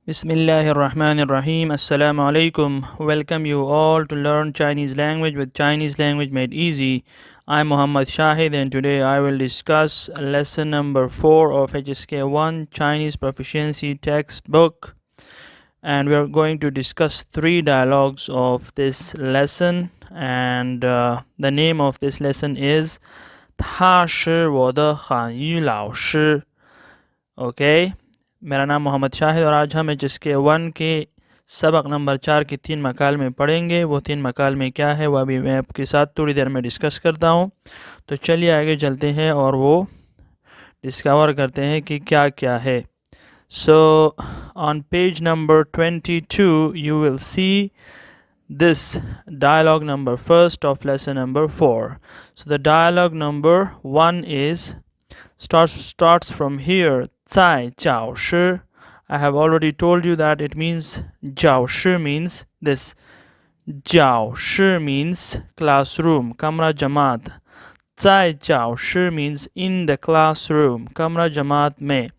Bismillahirrahmanirrahim. Assalamu Alikum. Welcome you all to learn Chinese language with Chinese language made easy. I'm Muhammad Shahid and today I will discuss lesson number 4 of HSK1 Chinese Proficiency Textbook. And we are going to discuss 3 dialogues of this lesson. And the name of this lesson is 他是我的汉语老师. Okay. मेरा नाम मोहम्मद शाहिद और आज हम HSK1 के सबक number 4 के 3 मकाल में पढ़ेंगे। वो 3 मकाल में क्या है वो अभी मैं आपके साथ थोड़ी देर में डिस्कस करता हूँ। तो चलिए आगे चलते हैं और वो डिस्कवर करते हैं कि क्या क्या है। So on page number 22 you will see this dialogue number first of lesson number 4. So the dialogue number 1 is starts from here. 在教室. I have already told you that it means 教室 means this. 教室 means classroom, kamra jamaat. 在教室 means in the classroom, kamra jamaat mein.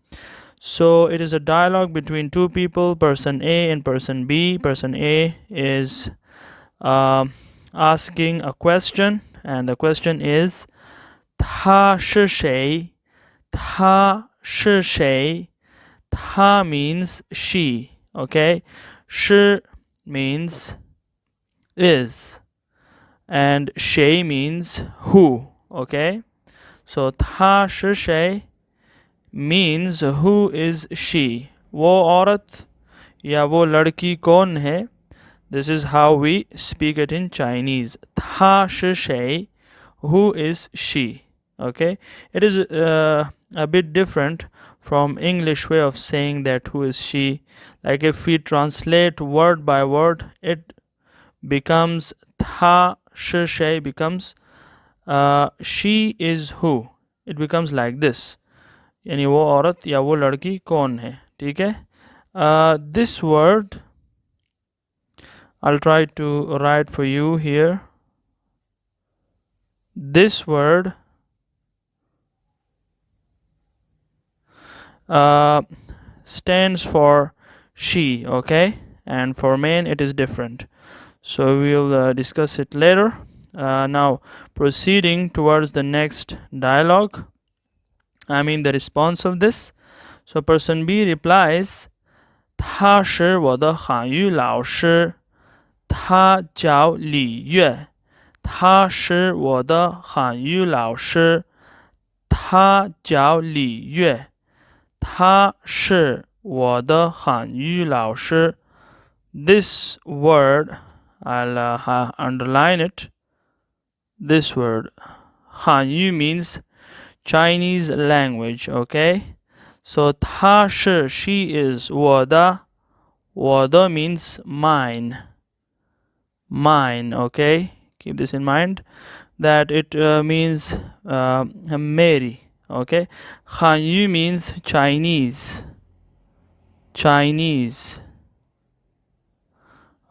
So it is a dialogue between two people, person A and person B. Person A is asking a question, and the question is 他是谁? 他是谁? 他 means she, okay? 是 means is, and 谁 means who, okay? So 他是谁 means who is she? वो औरत या वो लड़की कौन है? This is how we speak it in Chinese. 她是谁? Who is she? Okay, it is a bit different from English way of saying that who is she. Like if we translate word by word, it becomes 她是谁 becomes she is who. It becomes like this. यानी वो औरत या वो लड़की कौन है, ठीक है? This word I'll try to write for you here. This word stands for she, okay, and for men it is different, so we'll discuss it later. Now proceeding towards the next dialogue, I mean the response of this. So person B replies 他是我的汉语老师，他叫李月。他是我的汉语老师，他叫李月。他是我的汉语老师。This word, I'll underline it. This word, 汉语 means Chinese language, okay? So 他是 she is 我的 means mine, okay? Keep this in mind that it means Mary. Okay, Hanyu means Chinese.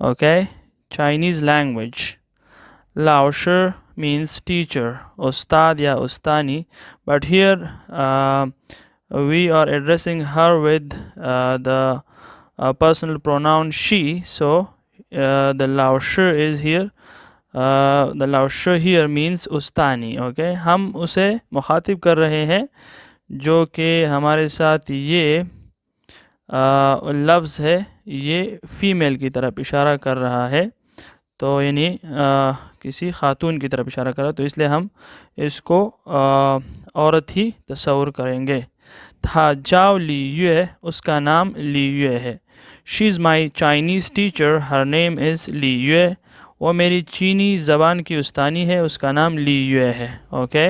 Okay, Chinese language. Lao Shi means teacher, Ustad ya Ustani. But here we are addressing her with the personal pronoun she. So the Lao Shi is here. The Lao Shi here means Ustani, okay? हम उसे मुखातिब कर रहे हैं जो कि हमारे साथ ये लफ्ज़ है, ये फ़ीमेल की तरफ इशारा कर रहा है, तो यानी किसी ख़ातून की तरफ इशारा कर रहा है, तो इसलिए हम इसको औरत ही तस्वुर करेंगे. था जाओ ली युए, उसका नाम ली युए है. She is my Chinese teacher, her name is Li Yue. वो मेरी चीनी ज़बान की उस्तानी है, उसका नाम ली युए है. ओके,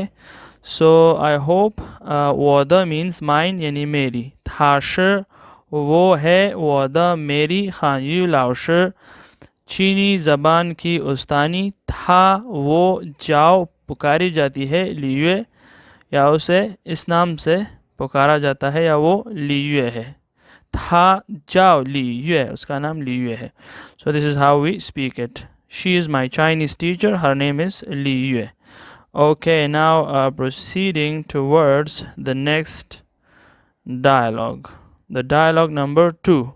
सो आई होप वो द मीन्स माइन यानी मेरी. था shi वो है, वो द मेरी, हाँ यू लाओ shi चीनी ज़बान की उस्तानी. था वो जाओ पुकारी जाती है, ली युए या उसे इस नाम से पुकारा जाता है या वो ली युए है. था जाओ ली युए, उसका नाम ली युए है. So this is how we speak it. She is my Chinese teacher. Her name is Li Yue. Okay, now proceeding towards the next dialogue. The dialogue number 2.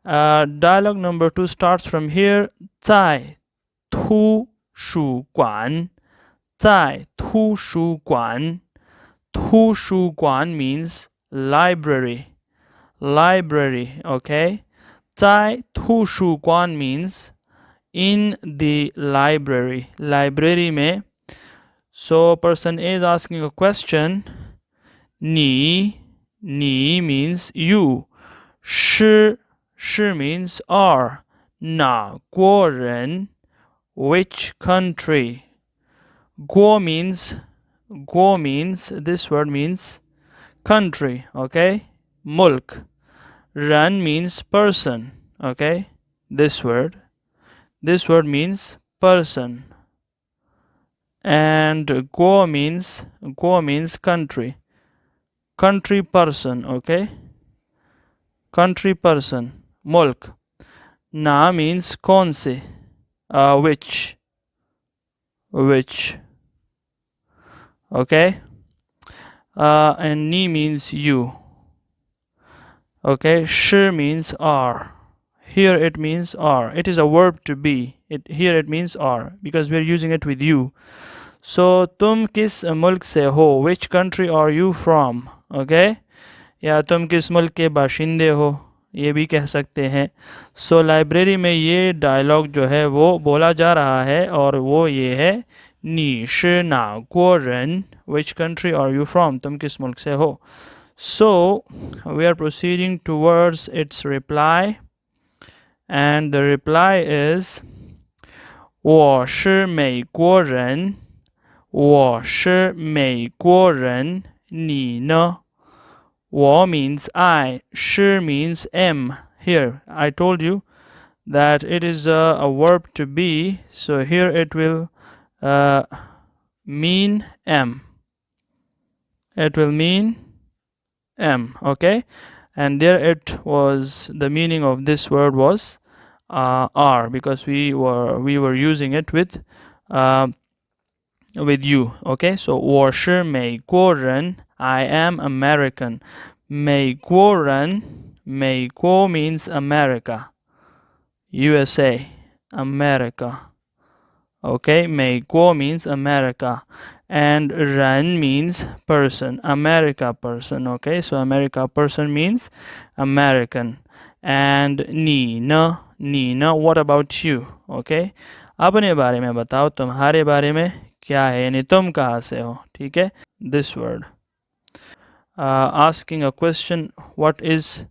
Dialogue number 2 starts from here. 在图书馆在图书馆图书馆 means library. Okay. 在图书馆 means in the library. Library में. So person A is asking a question. 你 means you. 是 means are. 哪国人 which country. 国 means this word means country. Okay. Mulk. Ran means person. Okay. This word means person. And go means country. Country person. Okay. Country person. Mulk. Na means kaun se. Which. Okay. And ni means you. Okay. Shi means are. Here it means are. It is a verb to be. Here it means are because we are using it with you. So tum kis mulk se ho? Which country are you from? Okay. या तुम किस मुल्क के बाशिंदे हो, ये भी कह सकते हैं. सो लाइब्रेरी में ये डायलॉग जो है वो बोला जा रहा है और वो ये है. 你是哪国人? Which country are you from? तुम किस मुल्क से हो? So we are proceeding towards its reply, and the reply is 我是美国人我是美国人你呢? 我 means I, 是 means am. Here I told you that it is a verb to be, so here it will mean am. It will mean am. Okay. And there it was, the meaning of this word was are, because we were using it with you. Okay. So 我是美国人 I am American. 美国人 美国 means America. USA. America. Okay. 美国 means America. And 人 means person. America person. Okay. So America person means American. And 你呢 what about you? Okay. अपने बारे में बताओ, तुम्हारे बारे में क्या है, यानी तुम कहाँ से हो. ठीक है. This word. Asking a question, what is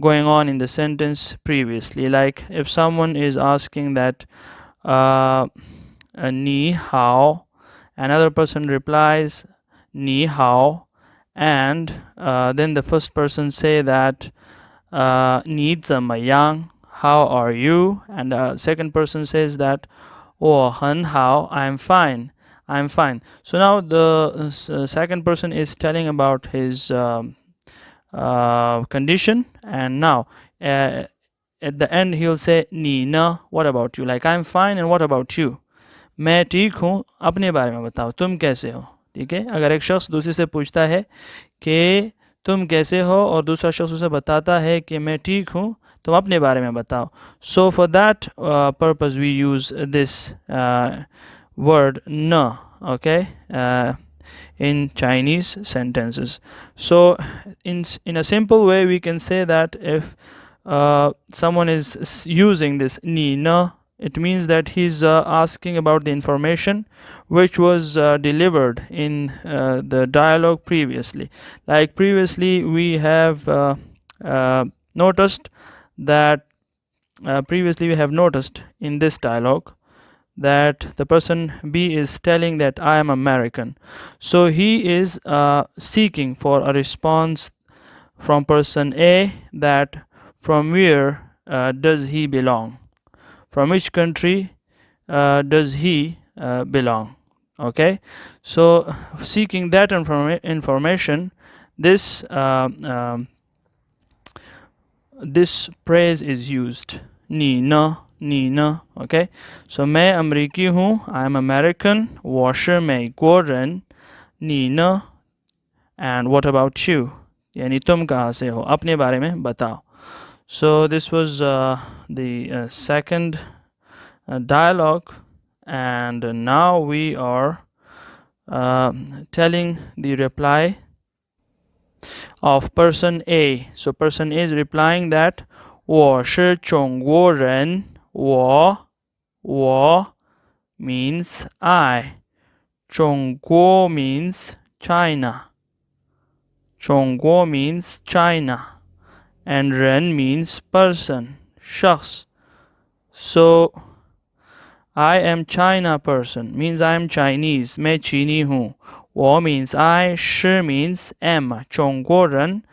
going on in the sentence previously. Like if someone is asking that ni hao, another person replies ni hao, and then the first person say that ni怎么样, how are you, and the second person says that 我很好, I'm fine. So now the second person is telling about his condition, and now at the end he'll say ni na, what about you, like I'm fine and what about you. मैं ठीक हूँ, अपने बारे में बताओ, तुम कैसे हो. ठीक है. अगर एक शख्स दूसरे से पूछता है कि तुम कैसे हो और दूसरा शख्स उसे बताता है कि मैं ठीक हूँ, तुम अपने बारे में बताओ. So for that purpose we use this word na. Okay. In Chinese sentences. So in a simple way we can say that if someone is using this ni na, it means that he's asking about the information which was delivered in the dialogue previously. Like previously we have noticed that in this dialogue that the person B is telling that I am American. So he is seeking for a response from person A, that from where does he belong, from which country does he belong. Okay. So seeking that information, this this phrase is used, ni na. Okay. So मैं अमरीकी हूँ, I am American. 我是美国人 你呢, and what about you, यानी तुम कहाँ से हो, अपने बारे में बताओ. So this was the second dialogue, and now we are telling the reply of person A. So person A is replying that 我是中国人，我 means I. 中国 means China. 中国 means China. And 人 means person, shakhs. So I am China person, means I am Chinese. मैं चीनी हूँ. 我 means I, 是 means am. 中国人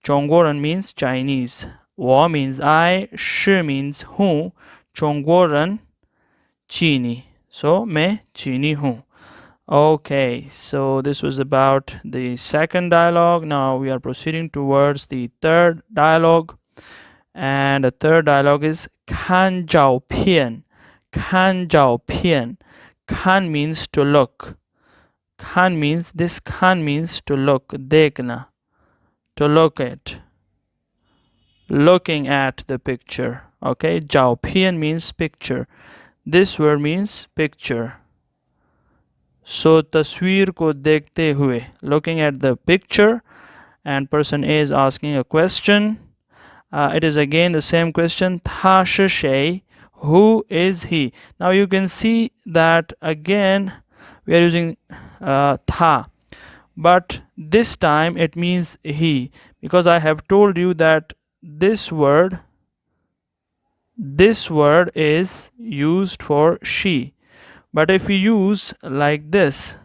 means Chinese. 我 means I, 是 means हूँ. 中国人 चीनी. So मैं चीनी हूँ. Okay, so this was about the second dialogue. Now we are proceeding towards the third dialogue. And the third dialogue is 看照片. 看照片. Kan means to look. Kan means, this kan means to look. देखना. To look at. Looking at the picture. Okay, 照片 means picture. This word means picture. So tasveer ko dekhte hue, looking at the picture, and person A is asking a question. It is again the same question. 他是谁? Who is he? Now you can see that again we are using tha, but this time it means he, because I have told you that this word is used for she. But if we use like this,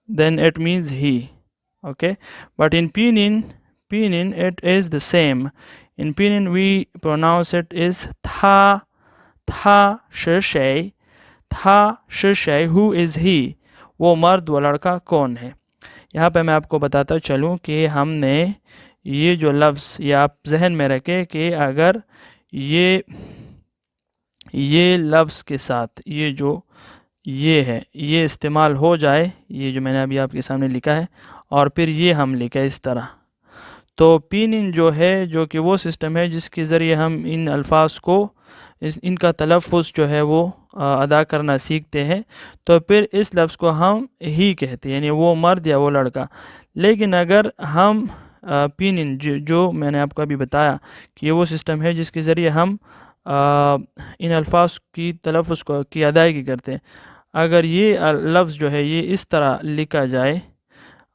then it means he. Okay, but in Pinyin it is the same. In Pinyin we pronounce it is ta shi shay. Ta shi shay, who is he? वो मर्द व लड़का कौन है? यहाँ पे मैं आपको बताता चलूँ कि हमने ये जो लफ्ज़, ये आप जहन में रखें कि अगर ये लफ्ज़ के साथ ये जो ये है ये इस्तेमाल हो जाए, ये जो मैंने अभी आपके सामने लिखा है, और फिर ये हम लिखा इस तरह, तो पिनिन जो है, जो कि वो सिस्टम है जिसके ज़रिए हम इन अल्फाज को इनका तलफ़ुज़ जो है वो अदा करना सीखते हैं, तो फिर इस लफ्ज़ को हम ही कहते हैं, यानी वो मर्द या वो लड़का। लेकिन अगर हम पिनिन जो मैंने आपको अभी बताया कि ये वो सिस्टम है जिसके ज़रिए हम इन अल्फाज की तलफ़ुज़ की अदायगी करते हैं। अगर ये लफ्ज़ जो है ये इस तरह लिखा जाए,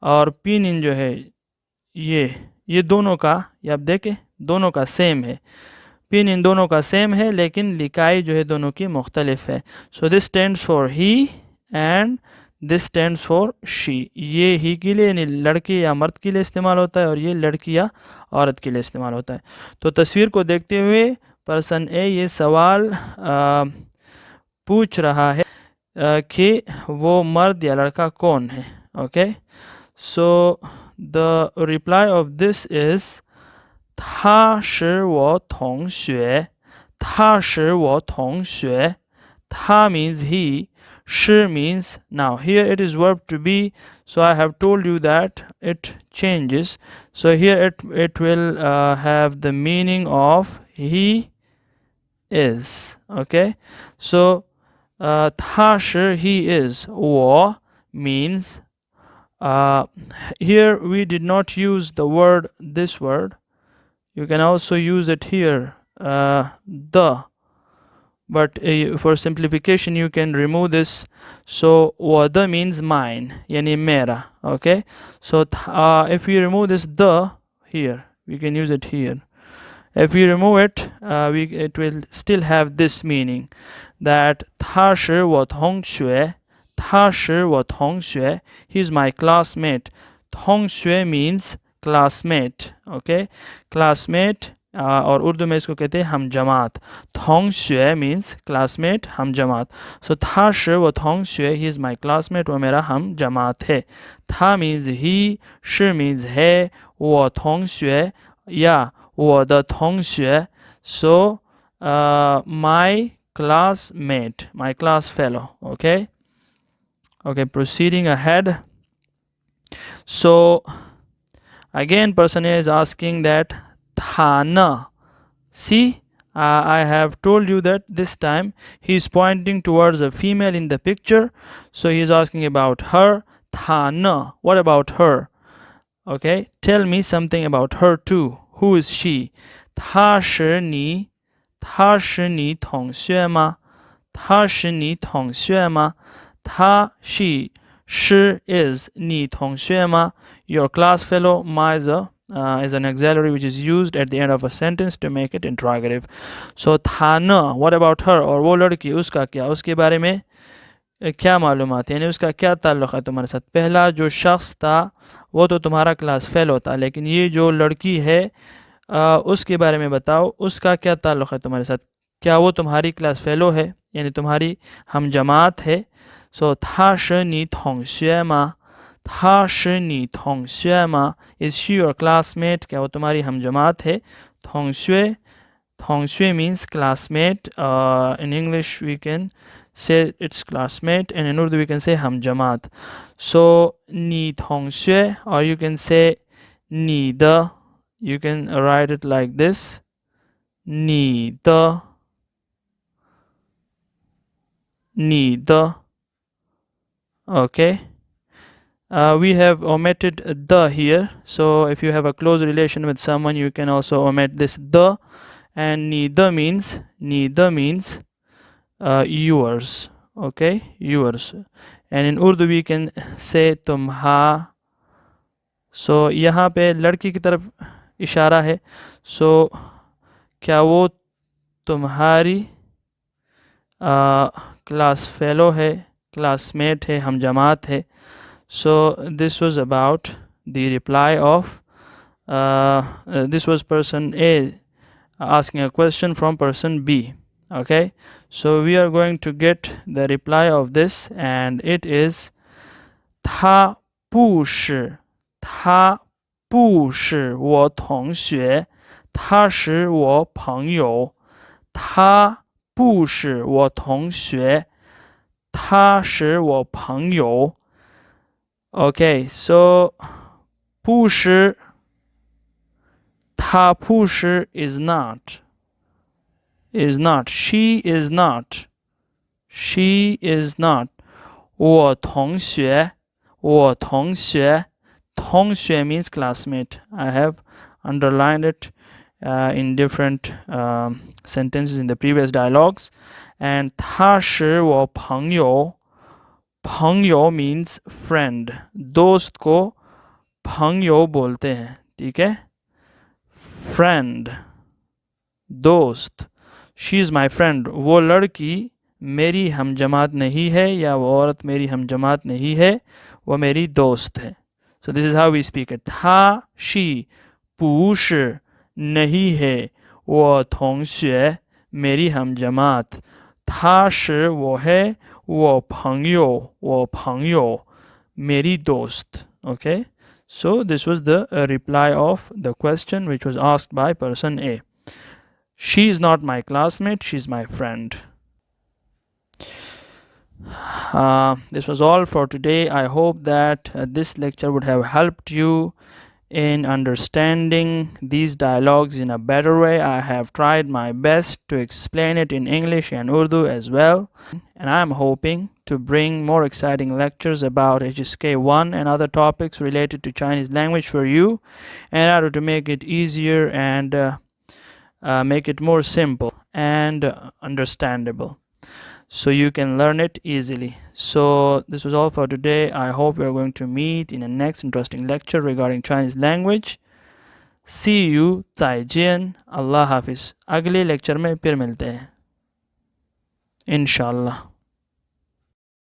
और पिनिन जो है ये दोनों का, ये आप देखें दोनों का सेम है, पिन इन दोनों का सेम है, लेकिन लिखाई जो है दोनों की मुख्तलिफ है। So this stands for he and this stands for she. ये ही के लिए यानी लड़के या मर्द के लिए इस्तेमाल होता है, और ये लड़की या औरत के लिए इस्तेमाल होता है। तो तस्वीर को देखते हुए पर्सन ए ये सवाल पूछ रहा है कि वो मर्द या लड़का कौन है। Okay, so the reply of this is 他是我同学，他是我同学。他 means he, 是 means now. Here it is verb to be, so I have told you that it changes. So here it will have the meaning of he is. Okay, so 他是 he is. 我 means here we did not use the word, this word. You can also use it here, the, but for simplification you can remove this. So the means mine, yani mera. Okay, so if we remove this the here, we can use it here. If we remove it, it will still have this meaning, that 他是我同学，他是我同学, he's my classmate. 同学 means classmate. Okay, classmate, और उर्दू में इसको कहते हैं हम जमात. 同学 means classmate, हम जमात. So 他是我同学, he is my classmate, वो मेरा हम जमात है. 他 means he, 是 means है, 我同学 या 我的同学, so my classmate, my class fellow. Okay, proceeding ahead. So Again, person A is asking that था न. See, I have told you that this time he is pointing towards a female in the picture, so he is asking about her. था न. What about her? Okay, tell me something about her too. Who is she? 她是你同学吗？她是你同学吗？她 she is 你同学吗？ Your class fellow is an auxiliary which is used at the end of a sentence to make it interrogative. So था न. What about her? और वो लड़की उसका क्या? उसके बारे में क्या मालूमात, यानी उसका क्या ताल्लुक़ है तुम्हारे साथ? पहला जो शख्स था वो तो तुम्हारा क्लास फेलो था, लेकिन ये जो लड़की है उसके बारे में बताओ, उसका क्या ताल्लुक़ है तुम्हारे साथ? क्या वो तुम्हारी क्लास फेलो है, यानी तुम्हारी हम जमात है? सो 她是你同学吗？ 她是你同学吗？ Is she your classmate? क्या वो तुम्हारी हम जमात है? 同学 means classmate. In English we can say it's classmate, and in Urdu we can say ham jamaat. So 你同学, or you can say 你的, you can write it like this, 你的 okay. We have omitted the here, so if you have a close relation with someone you can also omit this the, and 你的 means yours. Okay, yours. And in Urdu we can say तुम्हा. So यहाँ पे लड़की की तरफ इशारा है. So क्या वो तुम्हारी क्लास फेलो है, क्लासमेट है, हम जमात है? So this was about the reply of this was person A asking a question from person B. Okay, so we are going to get the reply of this, and it is 他不是我同学，他是我朋友。他不是我同学，他是我朋友。Okay, so 不是，他不是 is not. She is not.我同学 同学 means classmate. I have underlined it in different sentences in the previous dialogues. And 他是我朋友 means friend. दोस्त को 朋友 बोलते हैं, ठीक है? Friend, दोस्त. She is my friend. वो लड़की मेरी हम जमात नहीं है, या वो औरत मेरी हम जमात नहीं है, वो मेरी दोस्त है. So this is how we speak it. 她 she 不是 नहीं है, 我同学 मेरी हम जमात. 她是 वो है, 我朋友 मेरी दोस्त. Okay, so this was the reply of the question which was asked by person A. She is not my classmate, she is my friend. This was all for today. I hope that this lecture would have helped you in understanding these dialogues in a better way. I have tried my best to explain it in English and Urdu as well, and I am hoping to bring more exciting lectures about HSK1 and other topics related to Chinese language for you, in order to make it easier and make it more simple and understandable, so you can learn it easily. So this was all for today. I hope we are going to meet in the next interesting lecture regarding Chinese language. See you. 再见. Allah Hafiz. अगले lecture में फिर मिलते हैं, इंशाल्लाह.